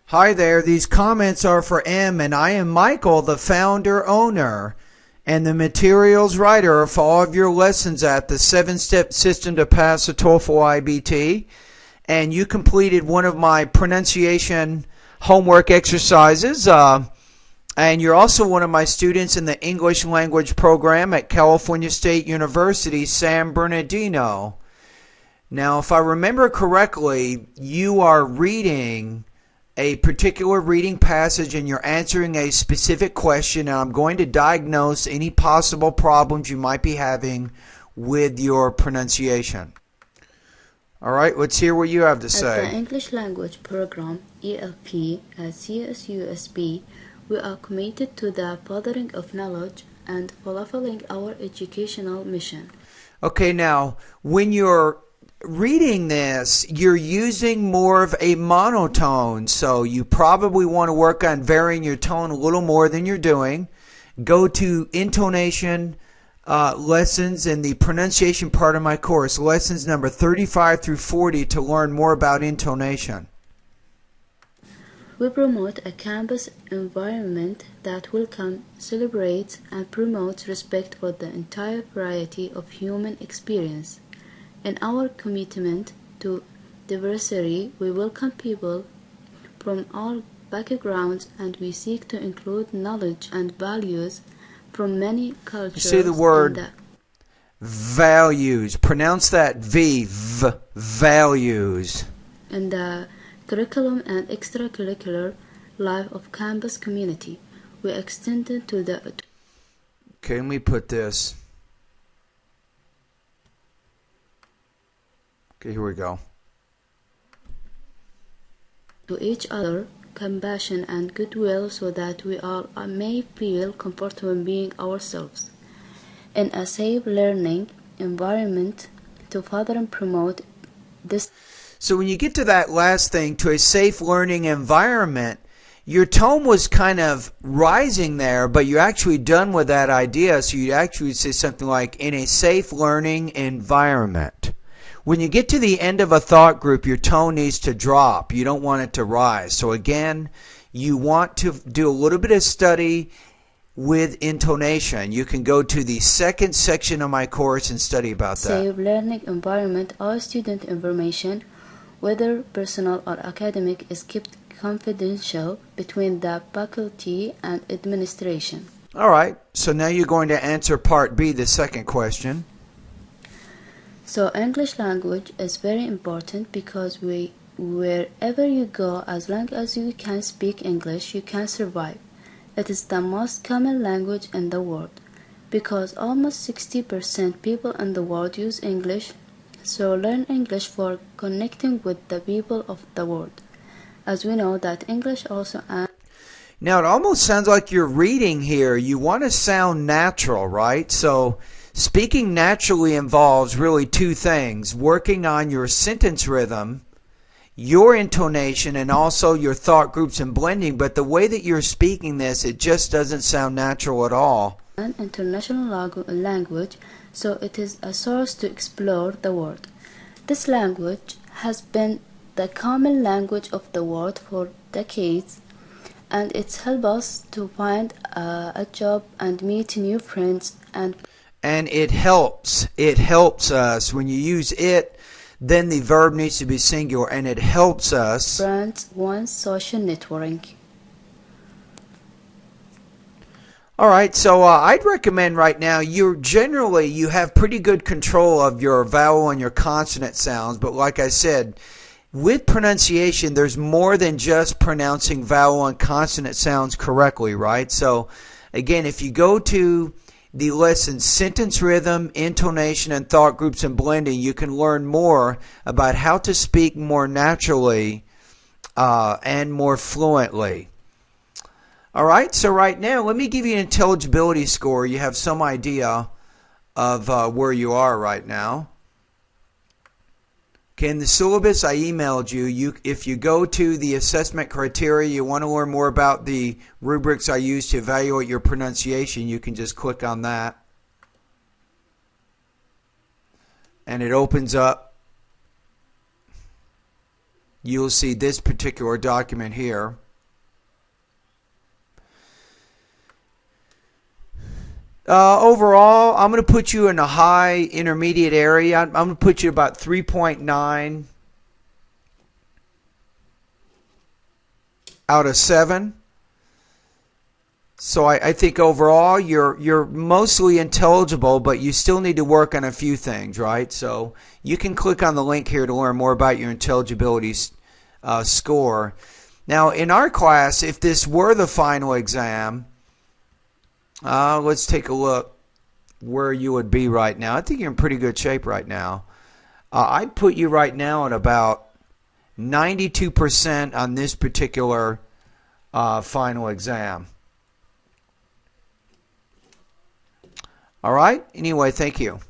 Hi there, these comments are for M, and I am Michael, the founder owner and the materials writer for all of your lessons at the 7-step system to pass the TOEFL IBT. And you completed one of my pronunciation homework exercises, and you're also one of my students in the English language program at California State University, San Bernardino. Now, if I remember correctly, you are reading a particular reading passage and you're answering a specific question, and I'm going to diagnose any possible problems you might be having with your pronunciation. All right, let's hear what you have to say. At the English Language Program, ELP, at CSUSB, we are committed to the furthering of knowledge and fulfilling our educational mission. Okay, now, when you're reading this, you're using more of a monotone, so you probably want to work on varying your tone a little more than you're doing. Go to intonation lessons in the pronunciation part of my course, lessons number 35 through 40, to learn more about intonation. We promote a campus environment that welcomes, celebrates, and promotes respect for the entire variety of human experience. In our commitment to diversity, we welcome people from all backgrounds, and we seek to include knowledge and values from many cultures. You see the word values. Pronounce that values. In the curriculum and extracurricular life of campus community, we extended to the... Okay, let me put this. Okay, here we go. To each other, compassion and goodwill, so that we all may feel comfortable being ourselves in a safe learning environment to further and promote this. So when you get to that last thing, to a safe learning environment, your tone was kind of rising there, but you're actually done with that idea, so you actually say something like, in a safe learning environment. When you get to the end of a thought group, your tone needs to drop. You don't want it to rise. So again, you want to do a little bit of study with intonation. You can go to the second section of my course and study about that. Safe learning environment, all student information, whether personal or academic, is kept confidential between the faculty and administration. All right. So now you're going to answer part B, the second question. So English language is very important because wherever you go, as long as you can speak English, you can survive. It is the most common language in the world because almost 60% people in the world use English. So learn English for connecting with the people of the world. As we know that English also... Now it almost sounds like you're reading here. You want to sound natural, right? So speaking naturally involves really two things: working on your sentence rhythm, your intonation, and also your thought groups and blending. But the way that you're speaking this, it just doesn't sound natural at all. An international language, so it is a source to explore the world. This language has been the common language of the world for decades, and it's helped us to find a job and meet new friends. And it helps us. When you use it, then the verb needs to be singular, and it helps us. Friends, one, social networking. All right, so I'd recommend right now, you have pretty good control of your vowel and your consonant sounds, but like I said, with pronunciation, there's more than just pronouncing vowel and consonant sounds correctly, right? So again, if you go to the lesson sentence rhythm, intonation, and thought groups and blending, you can learn more about how to speak more naturally and more fluently. All right, so right now, let me give you an intelligibility score. You have some idea of where you are right now. Okay, in the syllabus I emailed you, if you go to the assessment criteria, you want to learn more about the rubrics I use to evaluate your pronunciation, you can just click on that. And it opens up you'll see this particular document here. Overall, I'm going to put you in a high intermediate area. I'm going to put you about 3.9 out of 7. So I think overall you're mostly intelligible, but you still need to work on a few things, right? So you can click on the link here to learn more about your intelligibility score. Now in our class, if this were the final exam, let's take a look where you would be right now. I think you're in pretty good shape right now. I'd put you right now at about 92% on this particular final exam. All right. Anyway, thank you.